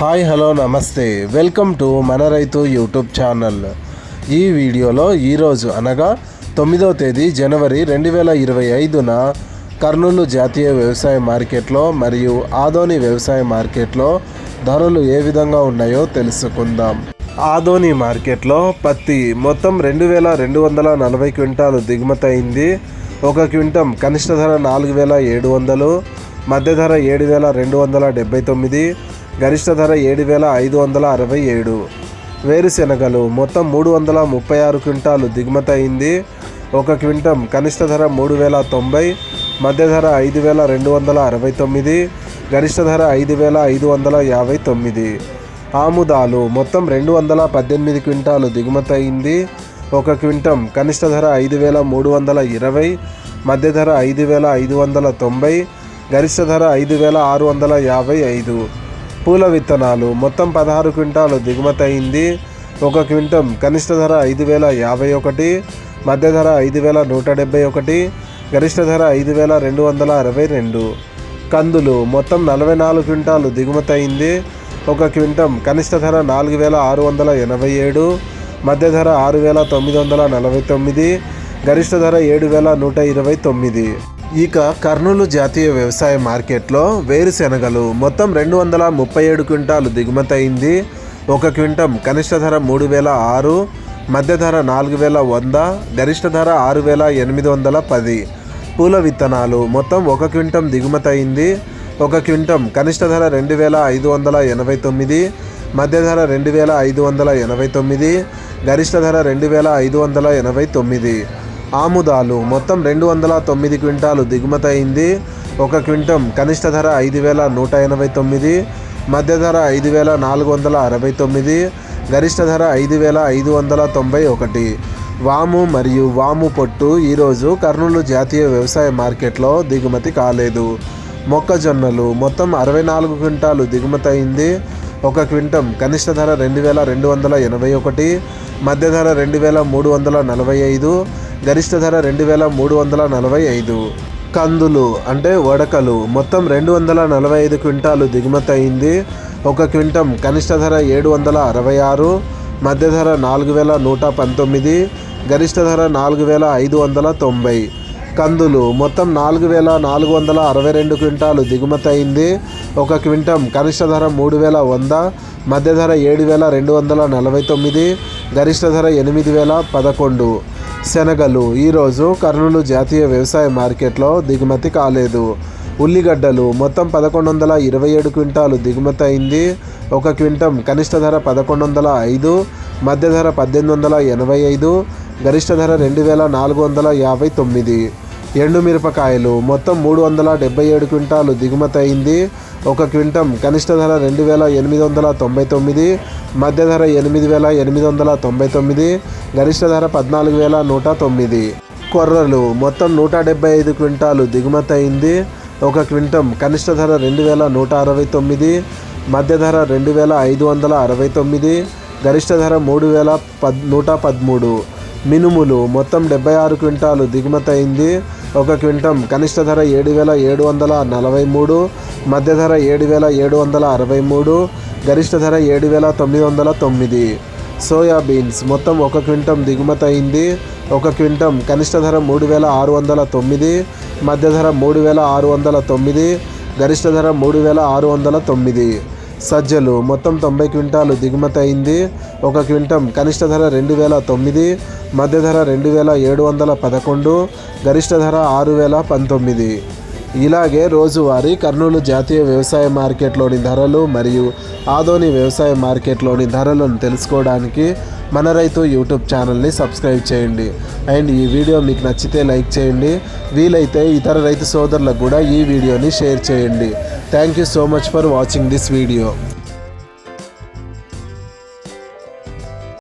Hi hello నమస్తే, welcome to మన రైతు యూట్యూబ్ ఛానల్. ఈ వీడియోలో ఈరోజు అనగా 9వ తేదీ జనవరి 2025న కర్నూలు జాతీయ వ్యవసాయ మార్కెట్లో మరియు ఆదోని వ్యవసాయ మార్కెట్లో ధరలు ఏ విధంగా ఉన్నాయో తెలుసుకుందాం. ఆదోని మార్కెట్లో పత్తి మొత్తం 2240 క్వింటాలు దిగుమతి అయింది. ఒక క్వింటం కనిష్ట ధర 4700, మధ్య ధర 7279, గరిష్ట ధర 7567. వేరుశెనగలు మొత్తం 336 క్వింటాలు దిగుమతి అయింది. ఒక క్వింటం కనిష్ట ధర 3090, మధ్య ధర 5269, గరిష్ట ధర 5559. ఆముదాలు మొత్తం 218 క్వింటాలు దిగుమతి అయింది. ఒక క్వింటం కనిష్ట ధర 5320, మధ్య ధర 5590, గరిష్ట ధర 5655. పూల విత్తనాలు మొత్తం 16 క్వింటాలు దిగుమతి అయింది. ఒక క్వింటం కనిష్ట ధర 5051, మధ్య ధర 5171, గరిష్ట ధర 5262. కందులు మొత్తం 44 క్వింటాలు దిగుమతి అయింది. ఒక క్వింటం కనిష్ట ధర 4687, మధ్య ధర 6949, గరిష్ట ధర 7129. ఇక కర్నూలు జాతీయ వ్యవసాయ మార్కెట్లో వేరుశెనగలు మొత్తం 237 క్వింటాలు దిగుమతి అయింది. ఒక క్వింటం కనిష్ట ధర 3006, మధ్య ధర 4100, గరిష్ట ధర 6810. పూల విత్తనాలు మొత్తం 1 క్వింటం దిగుమతి అయింది. ఒక క్వింటం కనిష్ట ధర 2589, మధ్య ధర 2589, గరిష్ట ధర 2589. ఆముదాలు మొత్తం 209 క్వింటాలు దిగుమతి అయింది. ఒక క్వింటం కనిష్ట ధర 5189, మధ్య ధర 5469, గరిష్ట ధర 5591. వాము మరియు వాము పొట్టు ఈరోజు కర్నూలు జాతీయ వ్యవసాయ మార్కెట్లో దిగుమతి కాలేదు. మొక్కజొన్నలు మొత్తం 64 క్వింటాలు దిగుమతి అయింది. ఒక క్వింటం కనిష్ట ధర 2281, మధ్య ధర 2345, గరిష్ట ధర 2345. కందులు అంటే వడకలు మొత్తం 245 క్వింటాలు దిగుమతి అయింది. ఒక క్వింటం కనిష్ట ధర 766, మధ్య ధర 4119, గరిష్ట ధర 4590. కందులు మొత్తం 4462 క్వింటాలు దిగుమతి అయింది. ఒక క్వింటం కనిష్ట ధర 3100, మధ్య ధర 7249, గరిష్ట ధర 8011. శనగలు ఈరోజు కర్నూలు జాతీయ వ్యవసాయ మార్కెట్లో దిగుమతి కాలేదు. ఉల్లిగడ్డలు మొత్తం 1127 క్వింటాలు దిగుమతి అయింది. ఒక క్వింటం కనిష్ట ధర 1105, మధ్య ధర 1885, గరిష్ట ధర 2459. ఎండుమిరపకాయలు మొత్తం 377 క్వింటాలు దిగుమతి అయింది. ఒక క్వింటం కనిష్ట ధర 2899, మధ్య ధర 8899, గరిష్ట ధర 14109. కొర్రలు మొత్తం 175 క్వింటాలు దిగుమతి అయింది. ఒక క్వింటం కనిష్ట ధర 2169, మధ్య ధర 2569, గరిష్ట ధర 3113. మినుములు మొత్తం 76 క్వింటాలు దిగుమతి అయింది. ఒక క్వింటం కనిష్ట ధర 7743, మధ్య ధర 7763, గరిష్ట ధర 7909. సోయాబీన్స్ మొత్తం 1 క్వింటం దిగుమతి అయింది. ఒక క్వింటం కనిష్ట ధర 3609, మధ్య ధర 3609, గరిష్ట ధర 3609. సజ్జలు మొత్తం 90 క్వింటాలు దిగుమతి అయింది. ఒక క్వింటం కనిష్ట ధర 2009, మధ్య ధర 2711, గరిష్ట ధర 6019. ఇలాగే రోజువారీ కర్నూలు జాతీయ వ్యవసాయ మార్కెట్లోని ధరలు మరియు ఆదోని వ్యవసాయ మార్కెట్లోని ధరలను తెలుసుకోవడానికి మన రైతు యూట్యూబ్ ఛానల్ని సబ్స్క్రైబ్ చేయండి. అండ్ ఈ వీడియో మీకు నచ్చితే లైక్ చేయండి. వీలైతే ఇతర రైతు సోదరులకు కూడా ఈ వీడియోని షేర్ చేయండి. Thank you so much for watching this video.